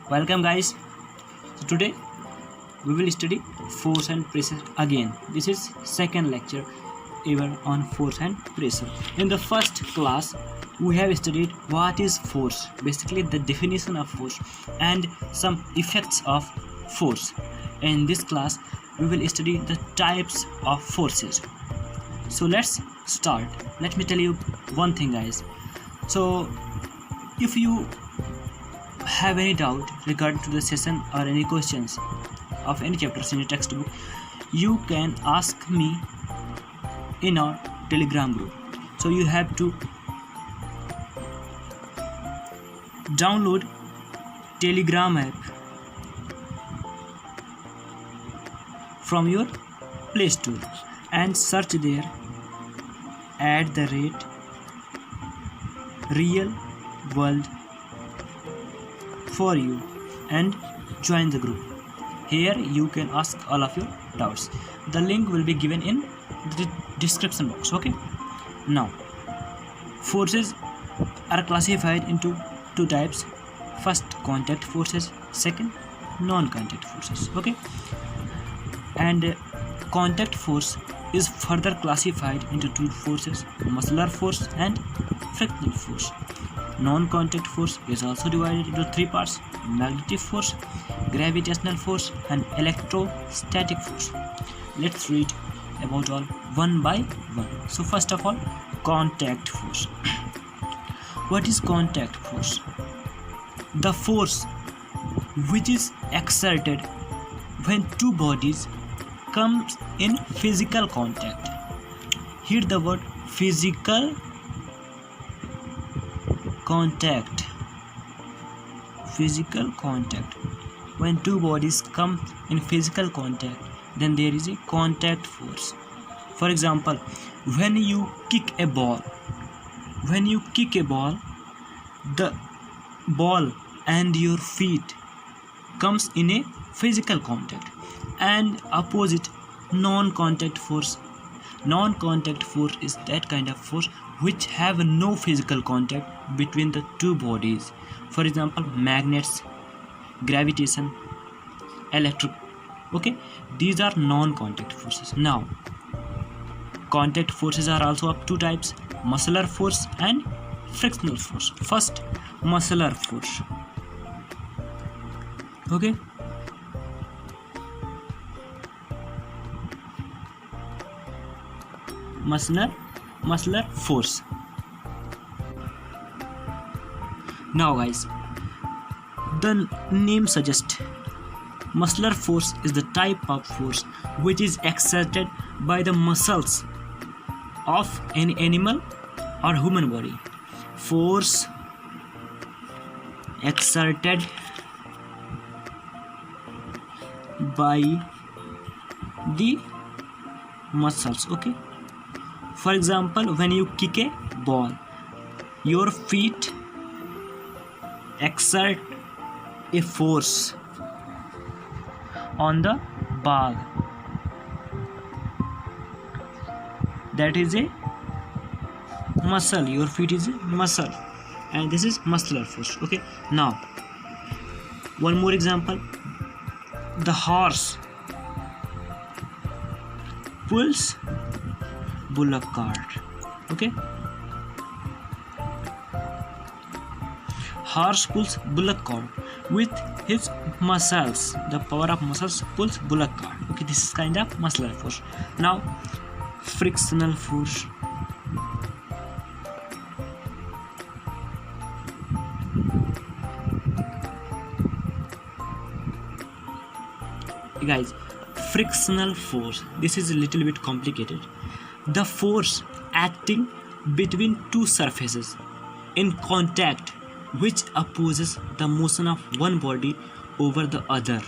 Welcome guys. So today we will study force and pressure again. This is second lecture ever on force and pressure. In the first class we have studied what is force, basically the definition of force and some effects of force. In this class we will study the types of forces. So let's start. Let me tell you one thing guys. So if you have any doubt regarding to the session or any questions of any chapters in your textbook, you can ask me in our Telegram group. So you have to download Telegram app from your Play Store and search there @real world for you and join the group. Here you can ask all of your doubts. The link will be given in the description box. Okay, now forces are classified into two types. First, contact forces. Second, non-contact forces. Okay, and contact force is further classified into two forces: muscular force and frictional force. Non-contact force is also divided into three parts: magnetic force, gravitational force and electrostatic force. Let's read about all one by one. So first of all, contact force. What is contact force? The force which is exerted when two bodies comes in physical contact. Hear the word physical contact. Physical contact. When two bodies come in physical contact, then there is a contact force. For example, when you kick a ball, the ball and your feet comes in a physical contact. And opposite, non-contact force. Non-contact force is that kind of force which have no physical contact between the two bodies. For example, magnets, gravitation, electric. Okay, these are non-contact forces. Now contact forces are also of two types: muscular force and frictional force. First, muscular force. Okay, muscular force. Now guys, the name suggests muscular force is the type of force which is exerted by the muscles of an animal or human body. Force exerted by the muscles. Okay, for example, when you kick a ball, your feet exert a force on the ball. That is a muscle. Your feet is a muscle, and this is muscular force. Okay, now one more example: the horse pulls bullock cart. Okay, horse pulls bullock cart with his muscles. The power of muscles pulls bullock cart. Okay, this is kind of muscular force. Now frictional force. Guys, frictional force, this is a little bit complicated. The force acting between two surfaces in contact which opposes the motion of one body over the other.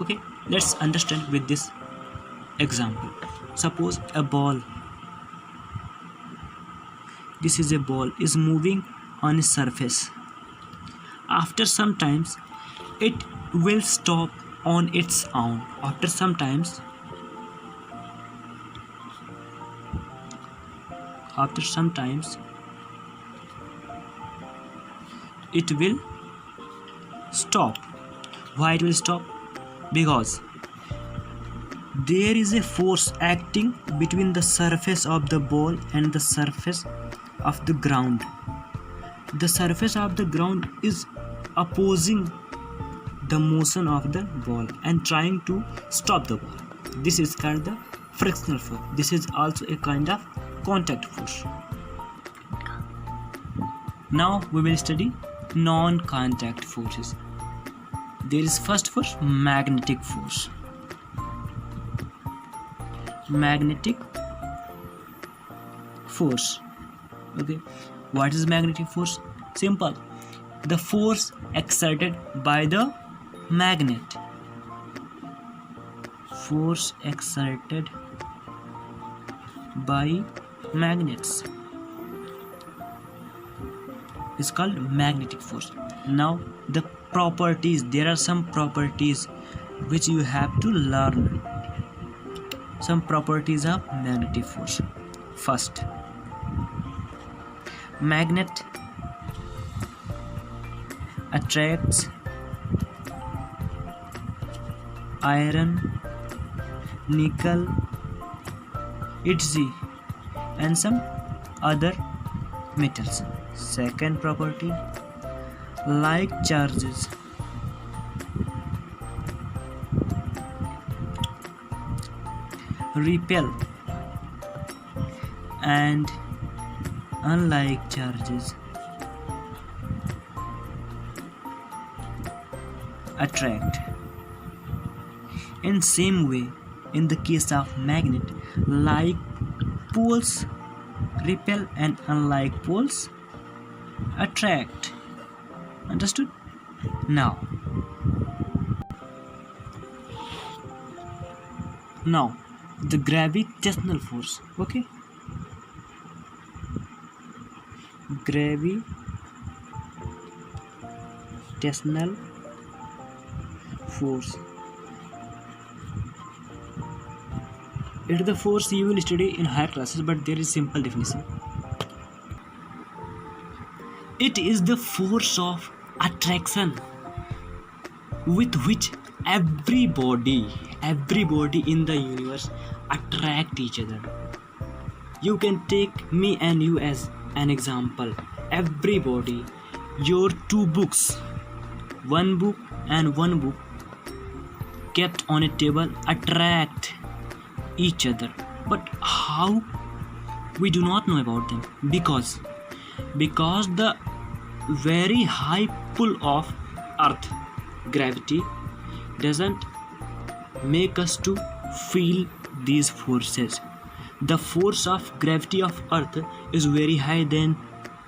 Okay, let's understand with this example. Suppose a ball, this is a ball, is moving on a surface. After some times it will stop on its own. After some times it will stop. Why it will stop? Because there is a force acting between the surface of the ball and the surface of the ground. The surface of the ground is opposing the motion of the ball and trying to stop the ball. This is called the frictional force. This is also a kind of contact force. Now we will study non-contact forces. There is first force, magnetic force. Magnetic force. Okay, what is magnetic force? Simple. The force exerted by the magnet. Force exerted by magnets is called magnetic force. Now the properties, there are some properties which you have to learn. Some properties of magnetic force. First, magnet attracts iron, nickel, etc. and some other metals. Second property, like charges repel and unlike charges attract. In same way, in the case of magnet, like poles repel and unlike poles attract. Understood? Now the gravitational force. Okay, gravitational force. It is the force you will study in higher classes, but there is simple definition. It is the force of attraction with which everybody in the universe attract each other. You can take me and you as an example. Everybody, your two books, one book and one book kept on a table attract each other. But how? We do not know about them. Because the very high pull of earth, gravity, doesn't make us to feel these forces. The force of gravity of earth is very high than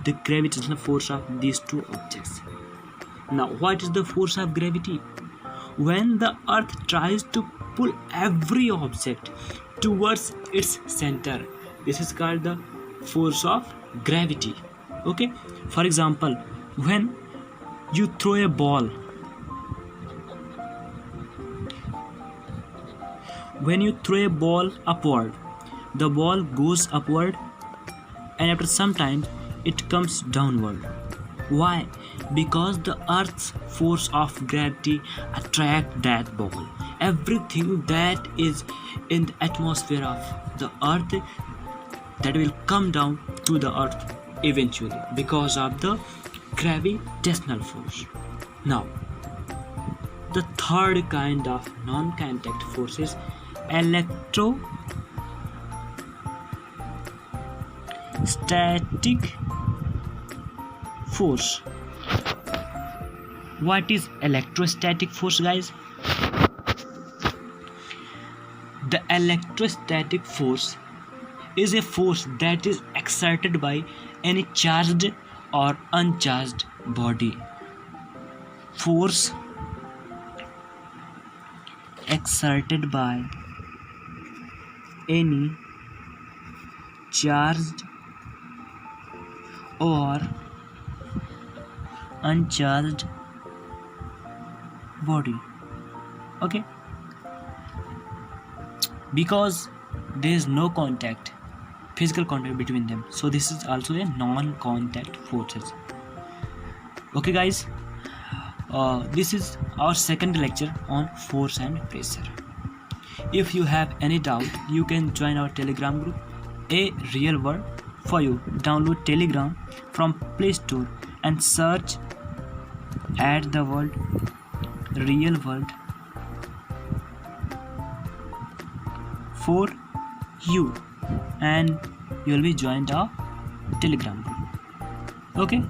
the gravitational force of these two objects. Now what is the force of gravity? When the earth tries to pull every object towards its center, this is called the force of gravity. Okay, for example, when you throw a ball, upward, the ball goes upward and after some time it comes downward. Why? Because the earth's force of gravity attract that ball. Everything that is in the atmosphere of the earth, that will come down to the earth eventually because of the gravitational force. Now the third kind of non-contact force is electrostatic force. What is electrostatic force, guys? The electrostatic force is a force that is exerted by any charged or uncharged body. Force exerted by any charged or uncharged body. Okay, because there is no physical contact between them, so this is also a non-contact forces. Okay guys, This is our second lecture on force and pressure. If you have any doubt, you can join our Telegram group, A Real World. For you, download Telegram from Play Store and search at the word Real World for you, and you will be joined our Telegram group. Okay.